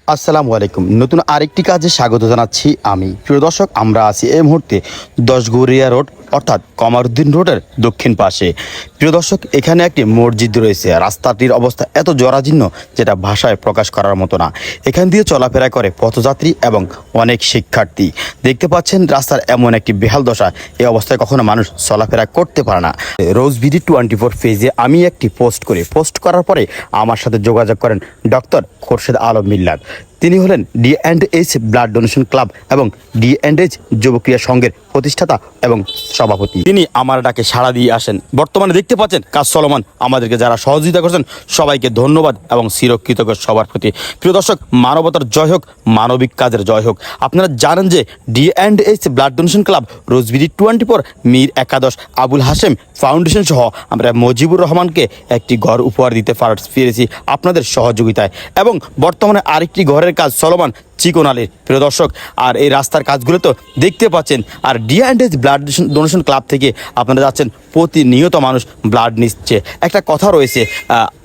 আসসালামু আলাইকুম। নতুন আরেকটি কাজে স্বাগত জানাচ্ছি আমি। প্রিয় দর্শক, আমরা আছি এই মুহূর্তে দশগড়িয়া রোড অর্থাৎ কমারুদ্দিন রোডের দক্ষিণ পাশে। প্রিয় দর্শক, এখানে একটি মসজিদ রয়েছে। রাস্তাটির অবস্থা এত জরাজীর্ণ যেটা ভাষায় প্রকাশ করার মতো না। এখান দিয়ে চলাফেরা করে পথযাত্রী এবং অনেক শিক্ষার্থী। দেখতে পাচ্ছেন রাস্তার এমন একটি বেহাল দশা, এই অবস্থায় কখনো মানুষ চলাফেরা করতে পারে না। রোজ বিডি 24 পেজে আমি একটি পোস্ট করার পরে আমার সাথে যোগাযোগ করেন ডক্টর খোরশেদ আলম মিল্লাত। তিনি হলেন ডি&এইচ ব্লাড ডোনেশন ক্লাব এবং ডি&এইচ যুবক্রিয়া সংঘের প্রতিষ্ঠাতা এবং সভাপতি। তিনি আমার ডাকে সাড়া দিয়ে আসেন। বর্তমানে দেখতে পাচ্ছেন কাজ চলমান। আমাদেরকে যারা সহযোগিতা করছেন সবাইকে ধন্যবাদ এবং চিরকৃতজ্ঞ সবার প্রতি। প্রিয় দর্শক, মানবতার জয় হোক, মানবিক কাজের জয় হোক। আপনারা জানেন যে ডি&এইচ ব্লাড ডোনেশন ক্লাব, রোজবিডি 24, মীর একাদশ, আবুল হাশেম ফাউন্ডেশন সহ আমরা মুজিবুর রহমানকে একটি ঘর উপহার দিতে পেরেছি আপনাদের সহযোগিতায়। এবং বর্তমানে আরেকটি ঘরের কাজ চলমান চিকনালির। প্রিয় দর্শক, আর এই রাস্তার কাজগুলো তো দেখতে পাচ্ছেন। আর ডি&এইচ ব্লাড ডোনেশন ক্লাব থেকে আপনারা যাচ্ছেন, প্রতিনিয়ত মানুষ ব্লাড নিচ্ছে। একটা কথা রয়েছে,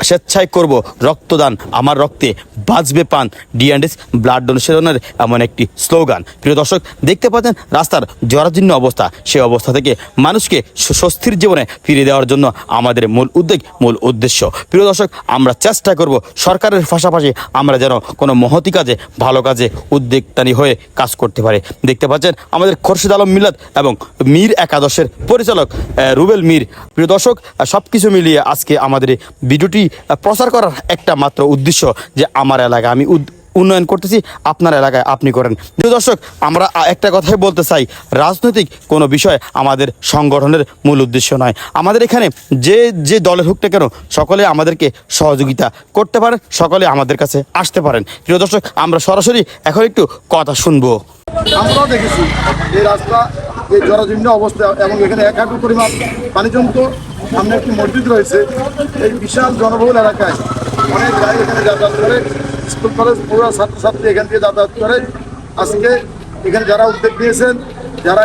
স্বেচ্ছায় করব রক্তদান, আমার রক্তে বাঁচবে প্রাণ, ডি&এইচ ব্লাড ডোনেশনের এমন একটি স্লোগান। প্রিয় দর্শক, দেখতে পাচ্ছেন রাস্তার জরাজীর্ণ অবস্থা। সেই অবস্থা থেকে মানুষকে স্বস্তির জীবনে ফিরে দেওয়ার জন্য আমাদের মূল উদ্দেশ্য। প্রিয় দর্শক, আমরা চেষ্টা করব সরকারের পাশাপাশি আমরা যেন কোনো মহতি কাজে, ভালো কাজে উদ্যোক্তানি হয়ে কাজ করতে পারে। দেখতে পাচ্ছেন আমাদের খোরশেদ আলম মিল্লাত এবং মীর একাদশের পরিচালক রুবেল মীর। প্রিয় দর্শক, সব কিছু মিলিয়ে আজকে আমাদের এই ভিডিওটি প্রচার করার একটা মাত্র উদ্দেশ্য যে আমার এলাকায় আমি উন্নয়ন করতেছি, আপনার এলাকায় আপনি করেন। প্রিয় দর্শক, আমরা একটা কথাই বলতে চাই, রাজনৈতিক কোনো বিষয় আমাদের সংগঠনের মূল উদ্দেশ্য নয়। আমাদের এখানে যে দলের হোক না কেন, সকলে আমাদেরকে সহযোগিতা করতে পারেন, সকলে আমাদের কাছে আসতে পারেন। প্রিয় দর্শক, আমরা সরাসরি এখন একটু কথা শুনবো। আমরাও দেখেছি এই রাস্তা, এই জরাজীর্ণ অবস্থা এবং এখানে এক হাঁটু পরিমাণ পানি জমতো। সামনে একটি মসজিদ রয়েছে। এই বিশাল জনবহুল এলাকায় অনেক গাড়ি এখানে যাতায়াত করে, স্কুল কলেজ পুরো ছাত্রছাত্রী এখান থেকে যাতায়াত করে। আজকে এখানে যারা উদ্যোগ নিয়েছেন, যারা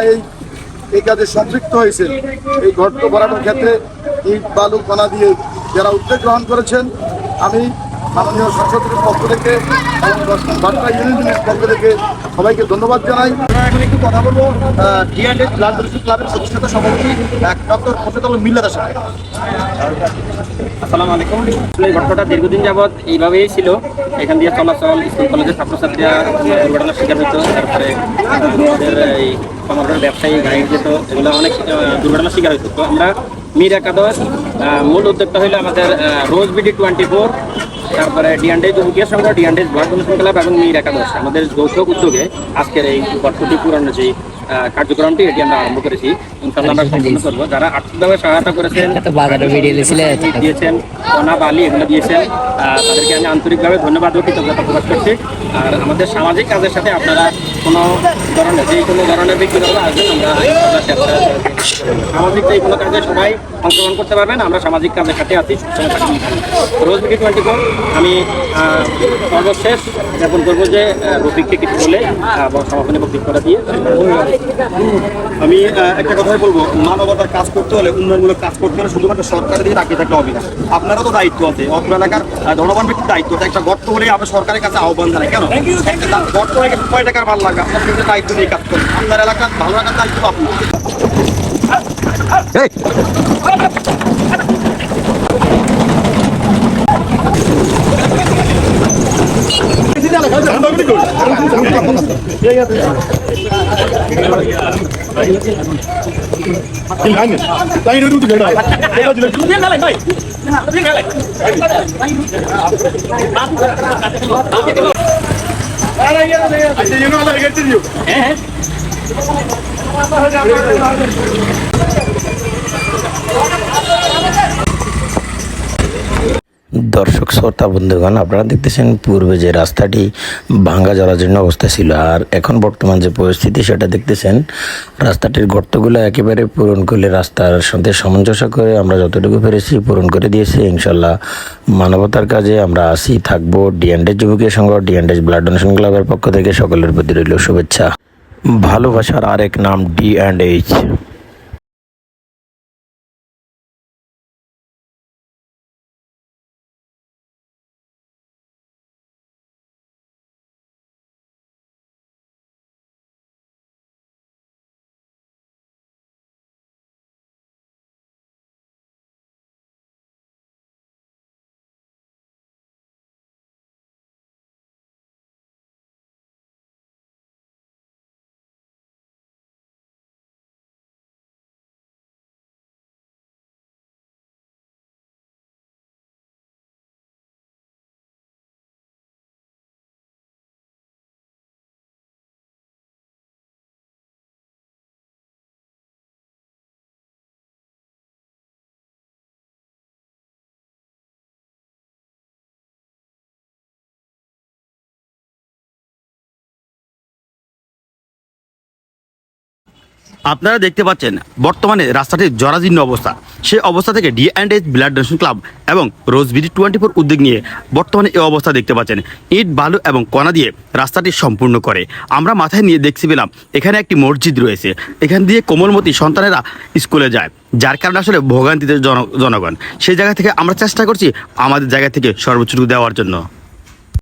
এই কাজে সম্পৃক্ত হয়েছেন, এই গর্ত ভরানোর ক্ষেত্রে ইট বালু কণা দিয়ে যারা উদ্যোগ গ্রহণ করেছেন, আমি মাননীয় সংসদের পক্ষ থেকে এবং বার্তা ইউনিয়নের পক্ষ থেকে সবাইকে ধন্যবাদ জানাই। আমরা এখন একটু কথা বলবো ডি&এইচ ব্লাড ডোনেশন ক্লাবের প্রতিষ্ঠাতা সভাপতি ডক্টর খোরশেদ আলম মিল্লাতের সাথে। আসসালামু আলাইকুম। এই ঘটনাটা দীর্ঘদিন যাবৎ এইভাবেই ছিল। এখান দিয়ে চলাচল, স্কুল কলেজের ছাত্রছাত্রীরা দুর্ঘটনার শিকার হতো। তারপরে আমাদের এই সমাজের ব্যবসায়ী গাইড যেত, এগুলো অনেক দুর্ঘটনার শিকার হতো। তো আমরা মীর একাদশ, মূল উদ্যোগটা হলো আমাদের রোজ বিডি 24, তারপরে ডি&এইচ যুবক্রিয়া সংঘ, ডি&এইচ ব্লাড ডোনেশন ক্লাব এবং মীর একাদশ, আমাদের যৌথ উদ্যোগে আজকের এই গর্তটি পূরণের যে কার্যক্রমটি এটি আমরা আরম্ভ করেছি। ইনশাআল্লাহ আমরা সম্পূর্ণ করবো। যারা আর্থিকভাবে সহায়তা করেছেন, দিয়েছেন, সোনা বালি এগুলো দিয়েছেন, তাদেরকে আমি আন্তরিকভাবে ধন্যবাদ ও কৃতজ্ঞতা প্রকাশ করছি। আর আমাদের সামাজিক কাজের সাথে আপনারা কোনো ধরনের ব্যক্তিগত আসবেন, আমরা সামাজিক যে কোনো কাজে সবাই অংশগ্রহণ করতে পারবেন। আমরা সামাজিক কাজের সাথে আছি। রোজ বিডি 24 আমি সর্বশেষ জ্ঞাপন করবো যে রফিককে কিছু বলে সমাপনী বক্তব্য করে দিয়ে আমি একটা কথাই বলবো, মানবতার কাজ করতে হলে, উন্নয়নমূলক কাজ করতে হলে শুধুমাত্র সরকারের দিকে তাকিয়ে থাকলে হবে না। আপনারও তো দায়িত্ব আছে, অত্র এলাকার ধনবান ব্যক্তির দায়িত্ব আছে। একটা গর্ত হলে আমরা সরকারের কাছে আহ্বান জানাই, কেন একটা গর্ত হয়ে গেছে, কয় টাকার মাল লাগে, আপনার কিন্তু দায়িত্ব নিয়ে কাজ করেন। আপনার এলাকার ভালো রাখার দায়িত্ব আপনার। দর্শক শ্রোতা বন্ধুগণ, আপনারা দেখতেছেন পূর্বে যে রাস্তাটি ভাঙ্গা জরাজীর্ণ অবস্থা ছিল, আর এখন বর্তমান যে পরিস্থিতি সেটা দেখতেছেন। রাস্তাটির গর্তগুলো একেবারে পূরণ করলে, রাস্তার সাথে সামঞ্জস্য করে আমরা যতটুকু পেরেছি পূরণ করে দিয়েছি। ইনশাল্লাহ মানবতার কাজে আমরা আসি থাকবো। ডি&এইচ যুবক্রিয়া সংঘ, ডি&এইচ ব্লাড ডোনেশন ক্লাবের পক্ষ থেকে সকলের প্রতি রইল শুভেচ্ছা। ভালোবাসার আরেক নাম ডি&এইচ। আপনারা দেখতে পাচ্ছেন বর্তমানে রাস্তাটির জরাজীর্ণ অবস্থা। সেই অবস্থা থেকে D&H ব্লাড ডোনেশন ক্লাব এবং রোজবিডি 24 উদ্যোগ নিয়ে বর্তমানে এই অবস্থা দেখতে পাচ্ছেন। ইট বালু এবং কণা দিয়ে রাস্তাটি সম্পূর্ণ করে। আমরা মাথায় নিয়ে দেখছি পেলাম এখানে একটি মসজিদ রয়েছে, এখান দিয়ে কোমলমতি সন্তানেরা স্কুলে যায়, যার কারণে আসলে ভোগান্তিতে জনগণ। সেই জায়গা থেকে আমরা চেষ্টা করছি আমাদের জায়গা থেকে সর্বোচ্চটুকু দেওয়ার জন্য।